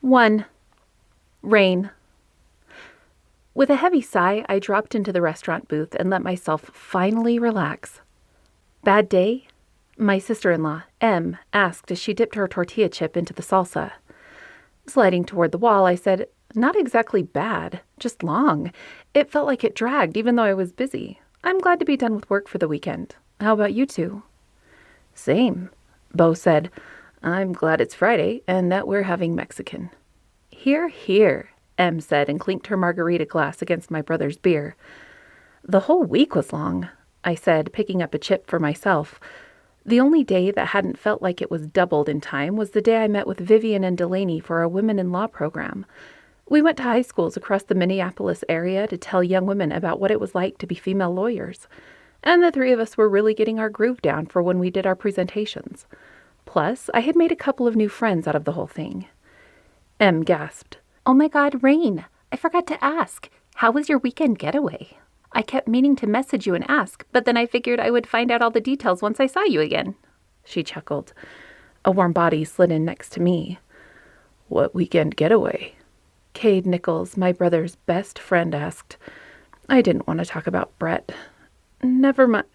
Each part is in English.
1. Rain. With a heavy sigh, I dropped into the restaurant booth and let myself finally relax. Bad day? My sister-in-law, Em, asked as she dipped her tortilla chip into the salsa. Sliding toward the wall, I said, "Not exactly bad, just long. It felt like it dragged even though I was busy. I'm glad to be done with work for the weekend. How about you two?" "Same," Bo said. "I'm glad it's Friday and that we're having Mexican." "Hear, hear," Em said and clinked her margarita glass against my brother's beer. "The whole week was long," I said, picking up a chip for myself. The only day that hadn't felt like it was doubled in time was the day I met with Vivian and Delaney for our Women in Law program. We went to high schools across the Minneapolis area to tell young women about what it was like to be female lawyers. And the three of us were really getting our groove down for when we did our presentations. Plus, I had made a couple of new friends out of the whole thing. Em gasped. "Oh my God, Rain, I forgot to ask. How was your weekend getaway? I kept meaning to message you and ask, but then I figured I would find out all the details once I saw you again." She chuckled. A warm body slid in next to me. "What weekend getaway?" Cade Nichols, my brother's best friend, asked. I didn't want to talk about Brett. "Never mind.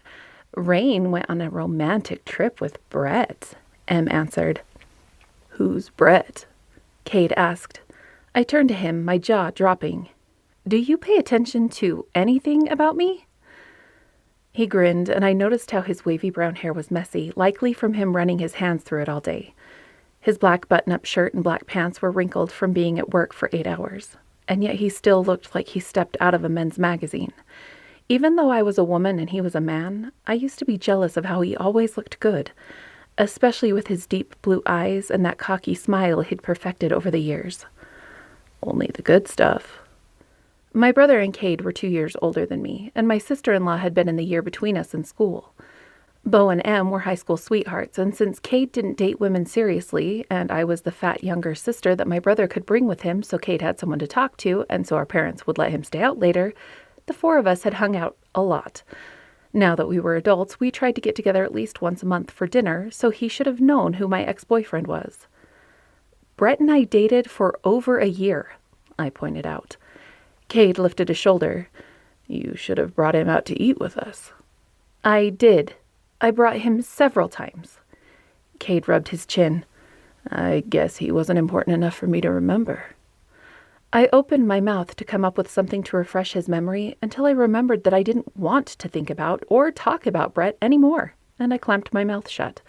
Rain went on a romantic trip with Brett," Em answered. "Who's Brett?" Cade asked. I turned to him, my jaw dropping. "Do you pay attention to anything about me?" He grinned, and I noticed how his wavy brown hair was messy, likely from him running his hands through it all day. His black button-up shirt and black pants were wrinkled from being at work for 8 hours, and yet he still looked like he stepped out of a men's magazine. Even though I was a woman and he was a man, I used to be jealous of how he always looked good, especially with his deep blue eyes and that cocky smile he'd perfected over the years. "Only the good stuff." My brother and Cade were 2 years older than me, and my sister-in-law had been in the year between us in school. Bo and Em were high school sweethearts, and since Cade didn't date women seriously, and I was the fat younger sister that my brother could bring with him so Cade had someone to talk to, and so our parents would let him stay out later, the four of us had hung out a lot. Now that we were adults, we tried to get together at least once a month for dinner, so he should have known who my ex-boyfriend was. "Brett and I dated for over a year," I pointed out. Cade lifted a shoulder. "You should have brought him out to eat with us." "I did. I brought him several times." Cade rubbed his chin. "I guess he wasn't important enough for me to remember." I opened my mouth to come up with something to refresh his memory until I remembered that I didn't want to think about or talk about Brett anymore, and I clamped my mouth shut.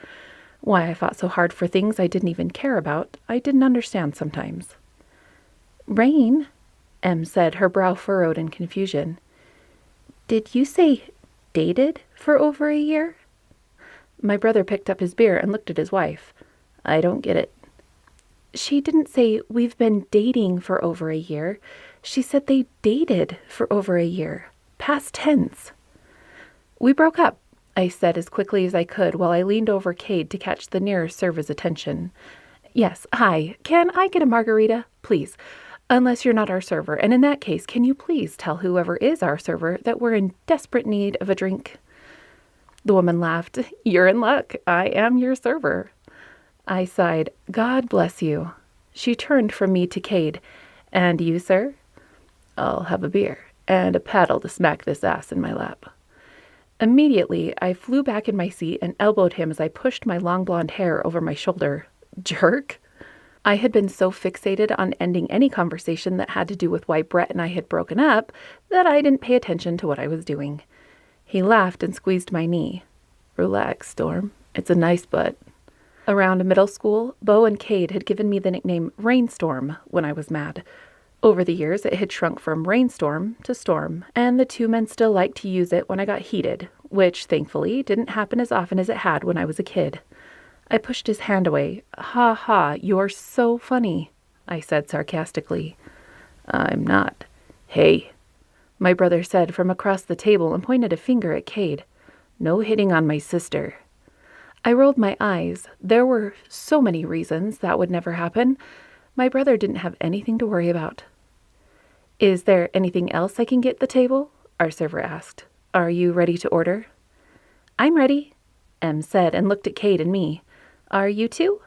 Why I fought so hard for things I didn't even care about, I didn't understand sometimes. "Rain," Em said, her brow furrowed in confusion. "Did you say dated for over a year?" My brother picked up his beer and looked at his wife. "I don't get it." "She didn't say we've been dating for over a year. She said they dated for over a year. Past tense." "We broke up," I said as quickly as I could while I leaned over Cade to catch the nearer server's attention. "Yes, hi. Can I get a margarita? Please. Unless you're not our server, and in that case, can you please tell whoever is our server that we're in desperate need of a drink?" The woman laughed. "You're in luck. I am your server." I sighed. "God bless you." She turned from me to Cade. "And you, sir?" "I'll have a beer and a paddle to smack this ass in my lap." Immediately, I flew back in my seat and elbowed him as I pushed my long blonde hair over my shoulder. Jerk. I had been so fixated on ending any conversation that had to do with why Brett and I had broken up that I didn't pay attention to what I was doing. He laughed and squeezed my knee. "Relax, Storm. It's a nice butt." Around middle school, Bo and Cade had given me the nickname Rainstorm when I was mad. Over the years, it had shrunk from Rainstorm to Storm, and the two men still liked to use it when I got heated, which, thankfully, didn't happen as often as it had when I was a kid. I pushed his hand away. "Ha ha, you're so funny," I said sarcastically. "I'm not." "Hey," my brother said from across the table and pointed a finger at Cade. "No hitting on my sister." I rolled my eyes. There were so many reasons that would never happen. My brother didn't have anything to worry about. "Is there anything else I can get at the table?" our server asked. "Are you ready to order?" "I'm ready," Em said and looked at Cade and me. "Are you two?"